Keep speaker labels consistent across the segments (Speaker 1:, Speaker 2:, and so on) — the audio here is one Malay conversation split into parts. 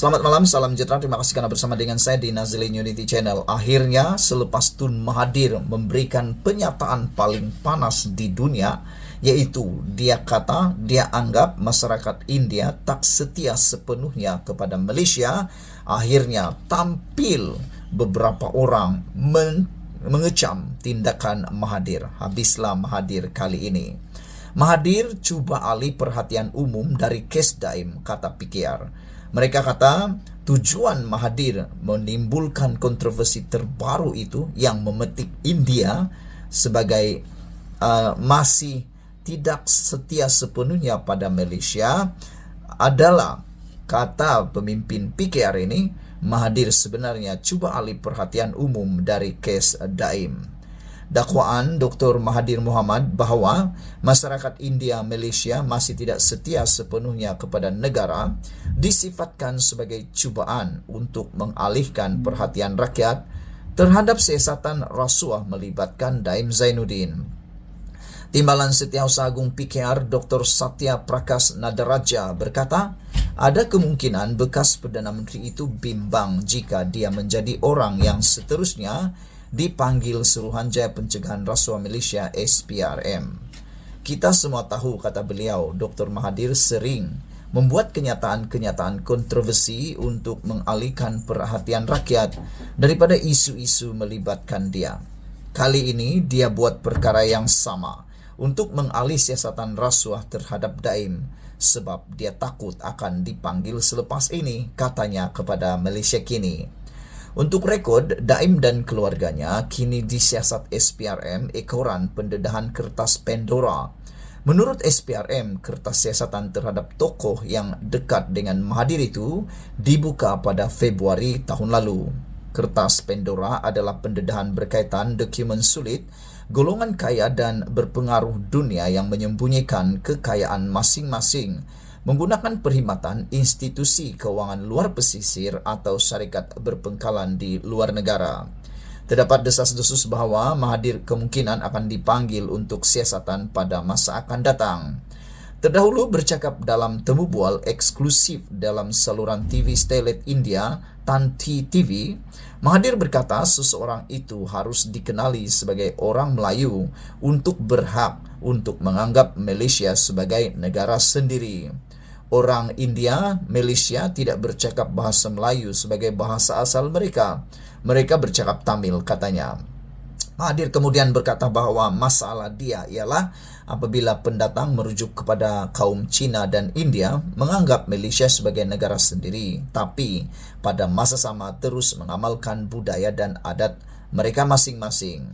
Speaker 1: Selamat malam, salam sejahtera. Terima kasih karena bersama dengan saya di Nazilin Unity Channel. Akhirnya, selepas Tun Mahathir memberikan pernyataan paling panas di dunia, yaitu dia anggap masyarakat India tak setia sepenuhnya kepada Malaysia. Akhirnya tampil beberapa orang mengecam tindakan Mahathir. Habislah Mahathir kali ini. Mahathir cuba alih perhatian umum dari kes Daim, kata PKR. Mereka kata tujuan Mahathir menimbulkan kontroversi terbaru itu yang memetik India sebagai masih tidak setia sepenuhnya pada Malaysia adalah, kata pemimpin PKR ini, Mahathir sebenarnya cuba alih perhatian umum dari kes Daim. Dakwaan Dr. Mahathir Mohamad bahawa masyarakat India Malaysia masih tidak setia sepenuhnya kepada negara disifatkan sebagai cubaan untuk mengalihkan perhatian rakyat terhadap siasatan rasuah melibatkan Daim Zainuddin. Timbalan Setiausaha Agung PKR Dr. Satya Prakash Nadaraja berkata, ada kemungkinan bekas Perdana Menteri itu bimbang jika dia menjadi orang yang seterusnya dipanggil Suruhanjaya Pencegahan Rasuah Malaysia SPRM. Kita semua tahu, kata beliau, Dr. Mahathir sering membuat kenyataan-kenyataan kontroversi untuk mengalihkan perhatian rakyat daripada isu-isu melibatkan dia. Kali ini dia buat perkara yang sama untuk mengalih siasatan rasuah terhadap Daim sebab dia takut akan dipanggil selepas ini, katanya kepada Malaysia Kini. Untuk rekod, Daim dan keluarganya kini disiasat SPRM ekoran pendedahan kertas Pandora. Menurut SPRM, kertas siasatan terhadap tokoh yang dekat dengan Mahathir itu dibuka pada Februari tahun lalu. Kertas Pandora adalah pendedahan berkaitan dokumen sulit, golongan kaya dan berpengaruh dunia yang menyembunyikan kekayaan masing-masing menggunakan perkhidmatan institusi kewangan luar pesisir atau syarikat berpengkalan di luar negara. Terdapat desas-desus bahawa Mahathir kemungkinan akan dipanggil untuk siasatan pada masa akan datang. Terdahulu bercakap dalam temu bual eksklusif dalam saluran TV Starlet India, Tanti TV, Mahathir berkata seseorang itu harus dikenali sebagai orang Melayu untuk berhak untuk menganggap Malaysia sebagai negara sendiri. Orang India, Malaysia tidak bercakap bahasa Melayu sebagai bahasa asal mereka. Mereka bercakap Tamil, katanya. Mahathir kemudian berkata bahawa masalah dia ialah apabila pendatang merujuk kepada kaum Cina dan India menganggap Malaysia sebagai negara sendiri, tapi pada masa sama terus mengamalkan budaya dan adat mereka masing-masing.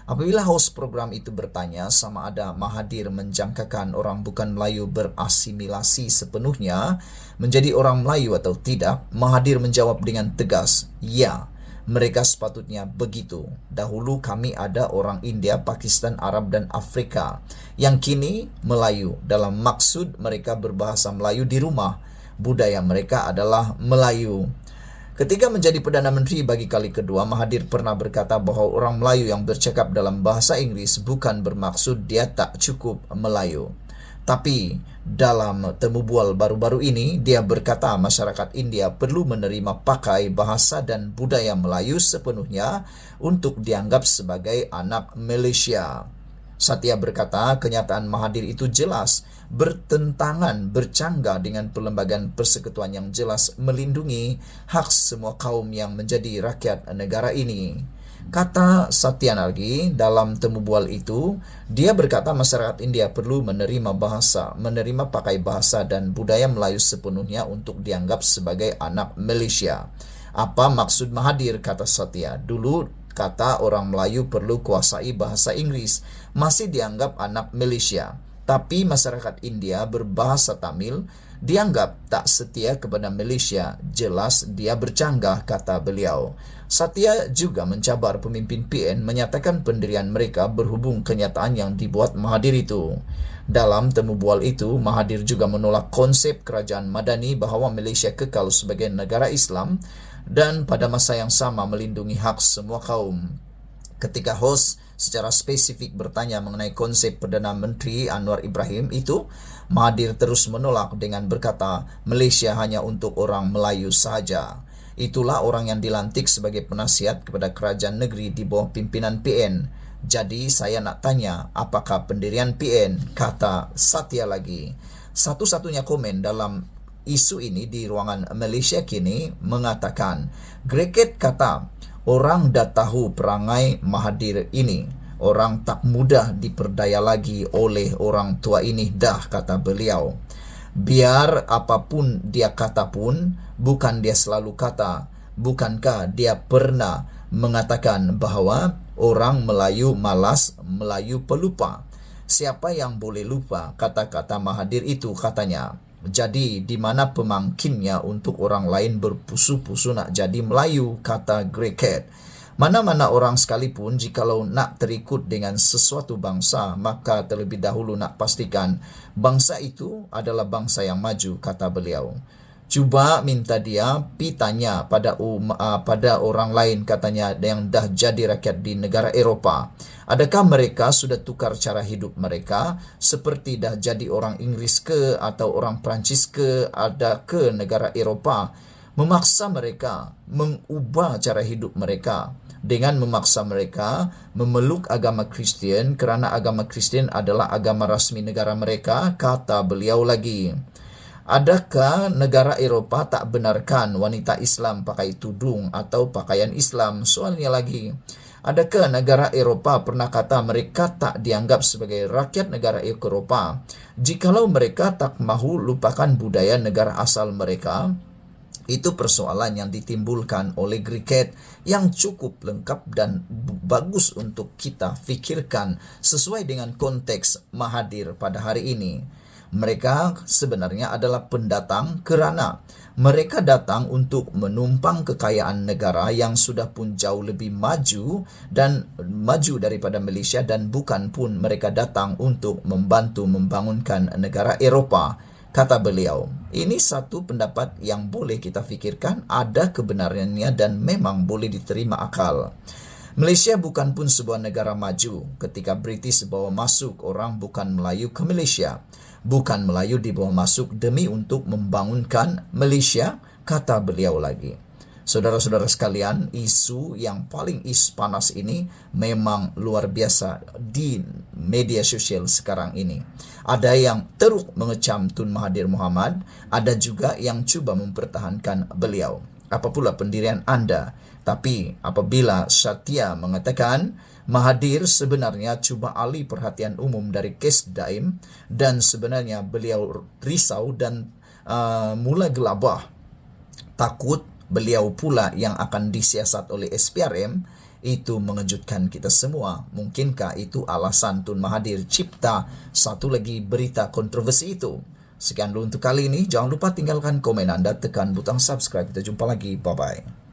Speaker 1: Apabila host program itu bertanya sama ada Mahathir menjangkakan orang bukan Melayu berasimilasi sepenuhnya menjadi orang Melayu atau tidak, Mahathir menjawab dengan tegas, ya, mereka sepatutnya begitu. Dahulu kami ada orang India, Pakistan, Arab dan Afrika yang kini Melayu dalam maksud mereka berbahasa Melayu di rumah. Budaya mereka adalah Melayu. Ketika menjadi Perdana Menteri bagi kali kedua, Mahathir pernah berkata bahawa orang Melayu yang bercakap dalam bahasa Inggeris bukan bermaksud dia tak cukup Melayu. Tapi dalam temu bual baru-baru ini, dia berkata masyarakat India perlu menerima pakai bahasa dan budaya Melayu sepenuhnya untuk dianggap sebagai anak Malaysia. Satya berkata kenyataan Mahathir itu jelas bertentangan, bercanggah dengan perlembagaan persekutuan yang jelas melindungi hak semua kaum yang menjadi rakyat negara ini. Kata Satya lagi dalam temu bual itu, dia berkata masyarakat India perlu menerima pakai bahasa dan budaya Melayu sepenuhnya untuk dianggap sebagai anak Malaysia. Apa maksud Mahathir, kata Satya? Dulu kata orang Melayu perlu kuasai bahasa Inggeris, masih dianggap anak Malaysia. Tapi masyarakat India berbahasa Tamil dianggap tak setia kepada Malaysia. Jelas dia bercanggah, kata beliau. Satya juga mencabar pemimpin PN menyatakan pendirian mereka berhubung kenyataan yang dibuat Mahathir itu. Dalam temu bual itu, Mahathir juga menolak konsep kerajaan Madani bahawa Malaysia kekal sebagai negara Islam dan pada masa yang sama melindungi hak semua kaum. Ketika host secara spesifik bertanya mengenai konsep Perdana Menteri Anwar Ibrahim itu, Mahathir terus menolak dengan berkata Malaysia hanya untuk orang Melayu saja. Itulah orang yang dilantik sebagai penasihat kepada kerajaan negeri di bawah pimpinan PN. Jadi saya nak tanya, apakah pendirian PN? Kata Satya lagi. Satu-satunya komen dalam isu ini di ruangan Malaysia kini mengatakan, Greket kata, orang dah tahu perangai Mahathir ini. Orang tak mudah diperdaya lagi oleh orang tua ini dah, kata beliau. Biar apapun dia kata pun, bukan dia selalu kata. Bukankah dia pernah mengatakan bahawa orang Melayu malas, Melayu pelupa. Siapa yang boleh lupa kata-kata Mahathir itu, katanya. Jadi di mana pemangkinnya untuk orang lain berpusu-pusu nak jadi Melayu, kata Greket. Mana-mana orang sekalipun jikalau nak terikut dengan sesuatu bangsa, maka terlebih dahulu nak pastikan bangsa itu adalah bangsa yang maju, kata beliau. Cuba minta dia pi tanya pada orang lain, katanya, yang dah jadi rakyat di negara Eropah. Adakah mereka sudah tukar cara hidup mereka seperti dah jadi orang Inggeris ke atau orang Perancis ke, ada ke negara Eropah? Memaksa mereka mengubah cara hidup mereka dengan memaksa mereka memeluk agama Kristian kerana agama Kristian adalah agama rasmi negara mereka, kata beliau lagi. Adakah negara Eropah tak benarkan wanita Islam pakai tudung atau pakaian Islam? Soalnya lagi, adakah negara Eropah pernah kata mereka tak dianggap sebagai rakyat negara Eropah? Jikalau mereka tak mahu lupakan budaya negara asal mereka, itu persoalan yang ditimbulkan oleh Greket yang cukup lengkap dan bagus untuk kita fikirkan sesuai dengan konteks Mahathir pada hari ini. Mereka sebenarnya adalah pendatang kerana mereka datang untuk menumpang kekayaan negara yang sudah pun jauh lebih maju daripada Malaysia, dan bukan pun mereka datang untuk membantu membangunkan negara Eropah, kata beliau. Ini satu pendapat yang boleh kita fikirkan, ada kebenarannya dan memang boleh diterima akal. Malaysia bukan pun sebuah negara maju ketika British bawa masuk orang bukan Melayu ke Malaysia. Bukan Melayu dibawa masuk demi untuk membangunkan Malaysia, kata beliau lagi. Saudara-saudara sekalian, isu yang paling panas ini memang luar biasa di media sosial sekarang ini. Ada yang teruk mengecam Tun Mahathir Mohamad, ada juga yang cuba mempertahankan beliau. Apa pula pendirian Anda? Tapi apabila Satya mengatakan Mahathir sebenarnya cuba alih perhatian umum dari kes Daim dan sebenarnya beliau risau dan mula gelabah, takut beliau pula yang akan disiasat oleh SPRM, itu mengejutkan kita semua. Mungkinkah itu alasan Tun Mahathir cipta satu lagi berita kontroversi itu? Sekian dulu untuk kali ini. Jangan lupa tinggalkan komen Anda, tekan butang subscribe. Kita jumpa lagi. Bye-bye.